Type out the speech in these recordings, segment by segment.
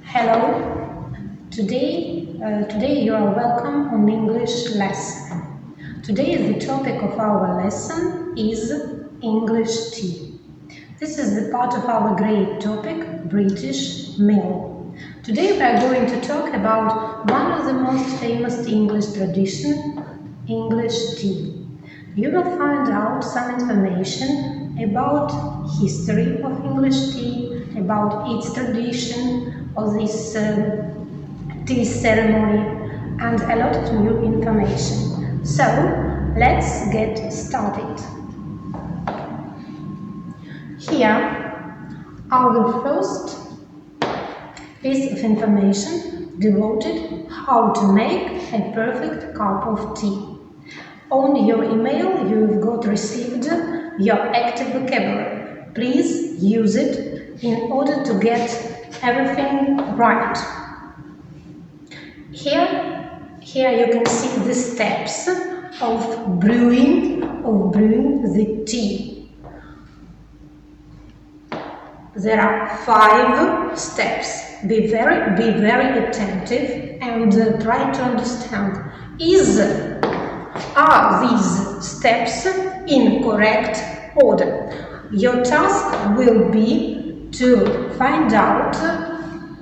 Hello. Today you are welcome on English lesson. Today the topic of our lesson is English tea. This is the part of our great topic, British meal. Today we are going to talk about one of the most famous English tradition, English tea. You will find out some information about history of English tea, about its tradition, of this tea ceremony, and a lot of new information. So, let's get started. Here are the first piece of information devoted how to make a perfect cup of tea. On your email you've got received your active vocabulary. Please use it in order to get everything right. Here you can see the steps of brewing the tea. There are 5 steps. Be very attentive and try to understand. Are these steps in correct order? Your task will be to find out,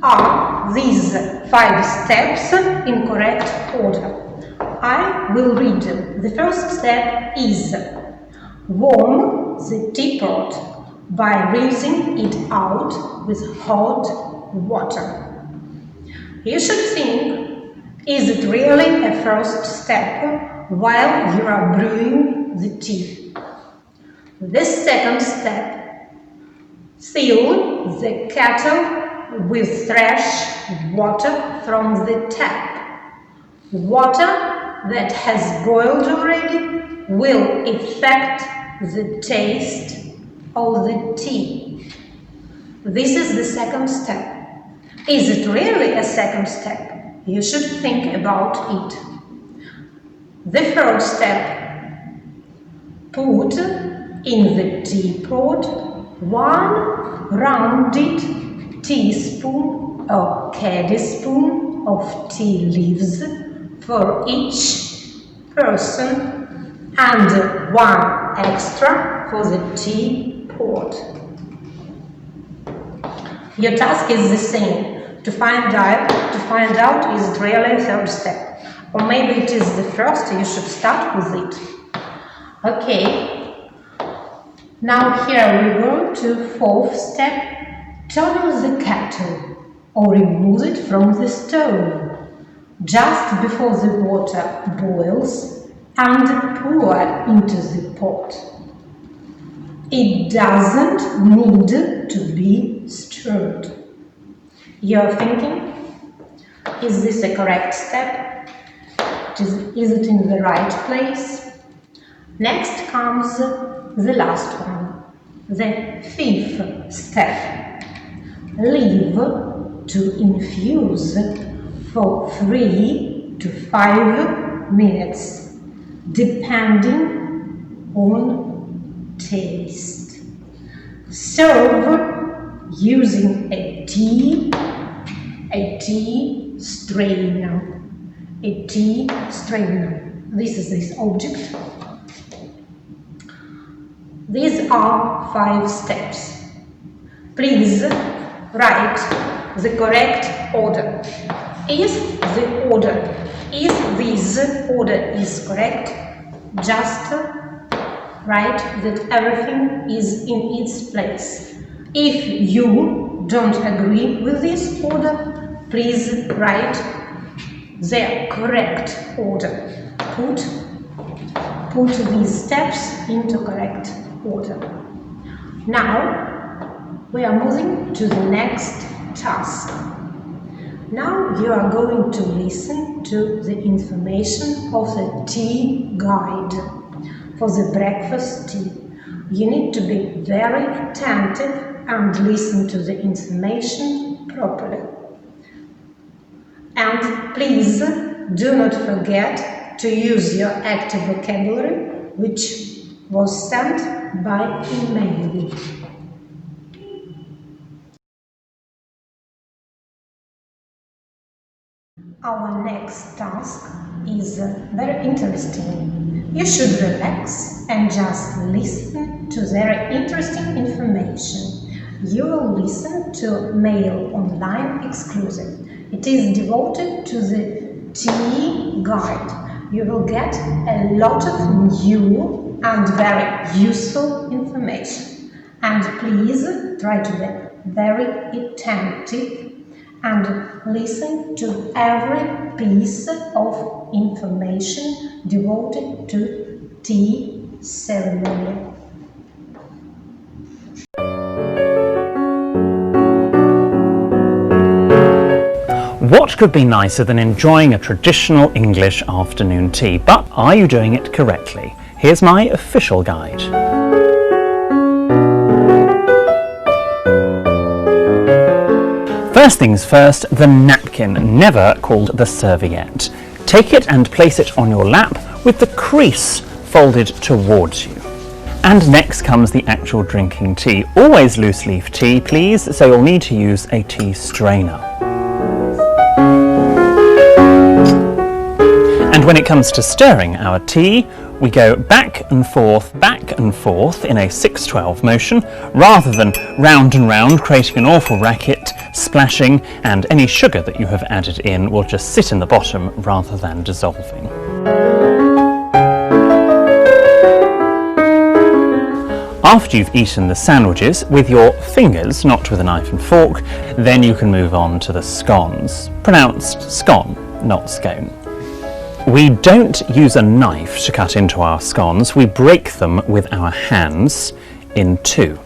are these 5 steps in correct order? I will read them. The first step is warm the teapot by rinsing it out with hot water. You should think, is it really a first step while you are brewing the tea? The second step, fill the kettle with fresh water from the tap. Water that has boiled already will affect the taste of the tea. This is the second step. Is it really a second step? You should think about it. The third step, put in the teapot 1 rounded teaspoon or tablespoon of tea leaves for each person and 1 extra for the teapot. Your task is the same, to find out is it really a third step. Or maybe it is the first, you should start with it. Okay, now here we go to 4th step, turn the kettle or remove it from the stove just before the water boils and pour into the pot. It doesn't need to be stirred. You're thinking, is this a correct step? Is it in the right place? Next comes the last one, the 5th step. Leave to infuse for 3 to 5 minutes, depending on taste. Serve using a tea strainer. A tea strainer. This is this object. These are 5 steps. Please write the correct order. If this order is correct, just write that everything is in its place. If you don't agree with this order, please write the correct order. Put these steps into correct order. Now we are moving to the next task. Now you are going to listen to the information of the tea guide for the breakfast tea. You need to be very attentive and listen to the information properly. And please do not forget to use your active vocabulary, which was sent by email. Our next task is very interesting. You should relax and just listen to very interesting information. You will listen to Mail Online exclusive. It is devoted to the tea guide. You will get a lot of new and very useful information. And please try to be very attentive and listen to every piece of information devoted to tea ceremony. What could be nicer than enjoying a traditional English afternoon tea? But are you doing it correctly? Here's my official guide. First things first, the napkin, never called the serviette. Take it and place it on your lap with the crease folded towards you. And next comes the actual drinking tea. Always loose leaf tea, please, so you'll need to use a tea strainer. And when it comes to stirring our tea, we go back and forth in a 6-12 motion, rather than round and round, creating an awful racket, splashing, and any sugar that you have added in will just sit in the bottom rather than dissolving. After you've eaten the sandwiches with your fingers, not with a knife and fork, then you can move on to the scones. Pronounced scone, not scone. We don't use a knife to cut into our scones, we break them with our hands in two,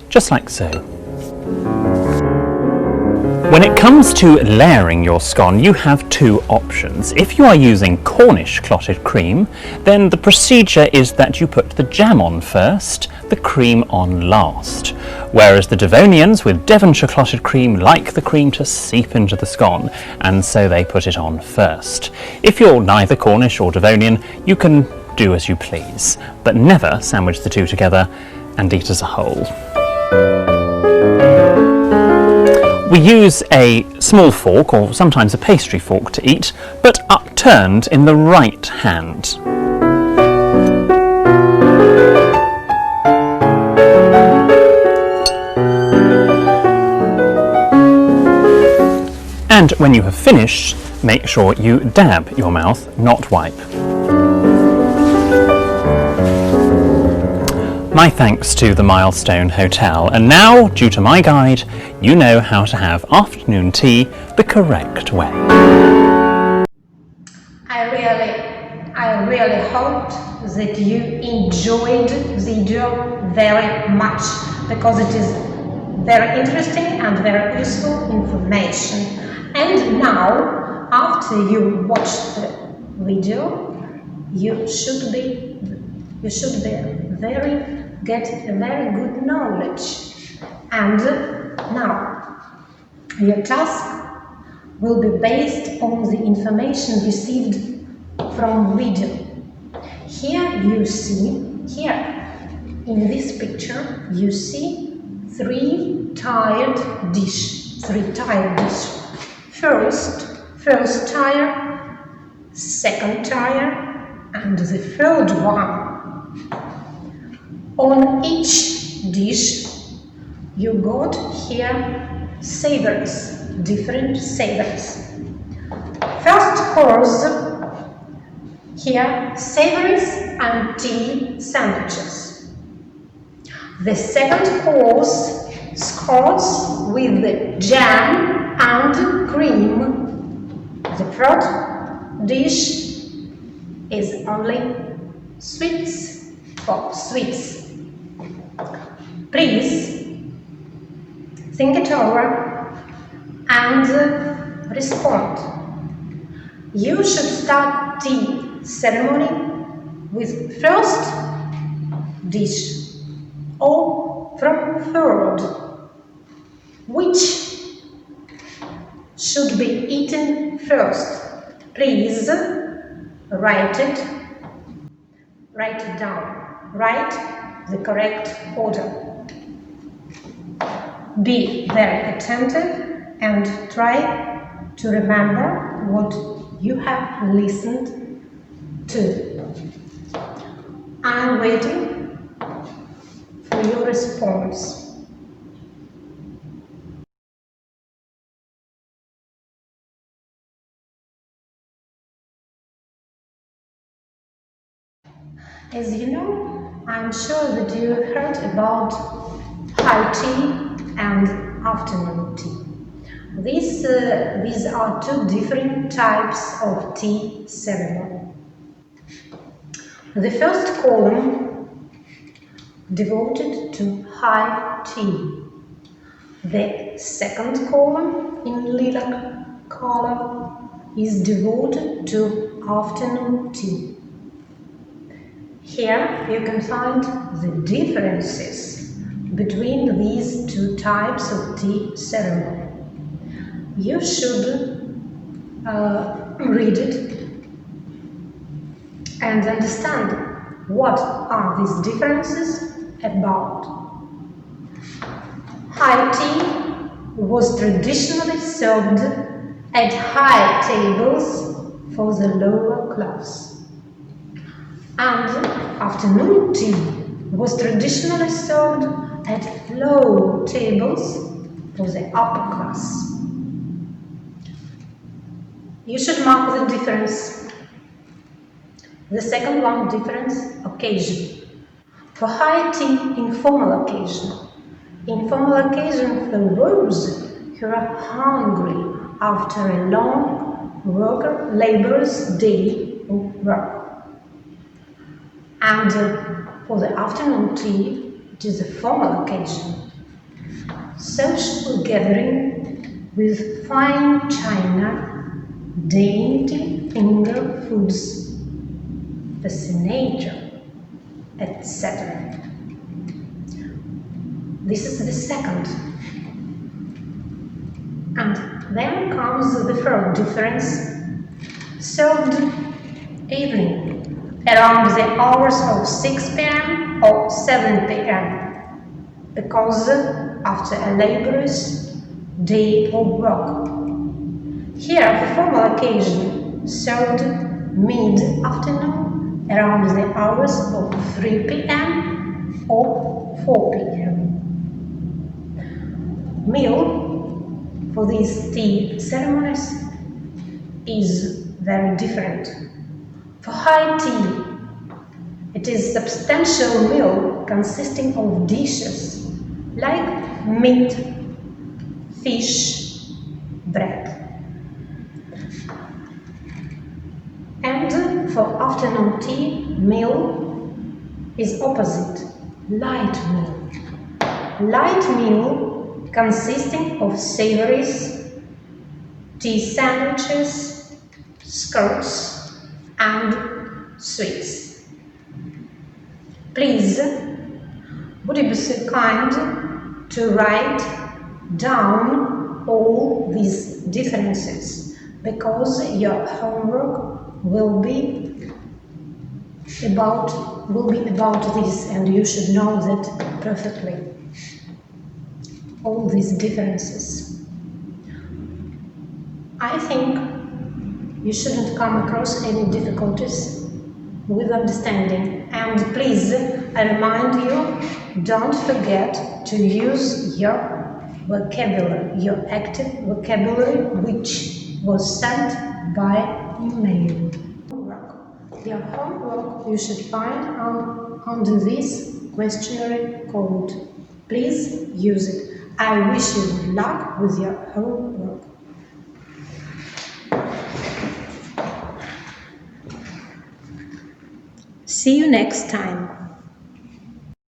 just like so. When it comes to layering your scone, you have two options. If you are using Cornish clotted cream, then the procedure is that you put the jam on first, the cream on last. Whereas the Devonians with Devonshire clotted cream like the cream to seep into the scone, and so they put it on first. If you're neither Cornish or Devonian, you can do as you please, but never sandwich the two together and eat as a whole. We use a small fork, or sometimes a pastry fork, to eat, but upturned in the right hand. And when you have finished, make sure you dab your mouth, not wipe. My thanks to the Milestone Hotel, and now, due to my guide, you know how to have afternoon tea the correct way. I really hope that you enjoyed the video very much, because it is very interesting and very useful information. And now, after you watch the video, you should get a very good knowledge. And now, your task will be based on the information received from video. Here in this picture, you see three-tiered dish. First tier, second tier, and the third one. On each dish, you got here savories, different savories. First course, here savories and tea sandwiches. The second course starts with the jam and cream. The third dish is only sweets for sweets. Please think it over and respond. You should start tea ceremony with first dish or from third. Which should be eaten first? Please write it down. Write the correct order. Be very attentive and try to remember what you have listened to. I'm waiting for your response. As you know, I'm sure that you have heard about high tea and afternoon tea. These are two different types of tea ceremony. The first column devoted to high tea. The second column in lilac color is devoted to afternoon tea. Here you can find the differences between these two types of tea ceremony. You should read it and understand what are these differences about. High tea was traditionally served at high tables for the lower class. And afternoon tea was traditionally served at low tables for the upper class. You should mark the difference. The second one difference, occasion. For high tea, informal occasion. Informal occasion for those who are hungry after a long laborer's day of work. And for the afternoon tea, it is a formal occasion. Social gathering with fine china, dainty finger foods, fascinator, etc. This is the second. And then comes the third difference, served evening, around the hours of 6 p.m. or 7 p.m. because after a laborious day of work. Here, the formal occasion served mid-afternoon around the hours of 3 p.m. or 4 p.m. Meal for these tea ceremonies is very different. For high tea, it is substantial meal consisting of dishes like meat, fish, bread. And for afternoon tea, meal is opposite, light meal. Light meal consisting of savories, tea sandwiches, skirts, and sweets. Please, would you be so kind to write down all these differences, because your homework will be about this, and you should know that perfectly. All these differences. I think you shouldn't come across any difficulties with understanding. And please, I remind you, don't forget to use your vocabulary, your active vocabulary, which was sent by email. Your homework you should find under this questionnaire code. Please use it. I wish you good luck with your homework. See you next time.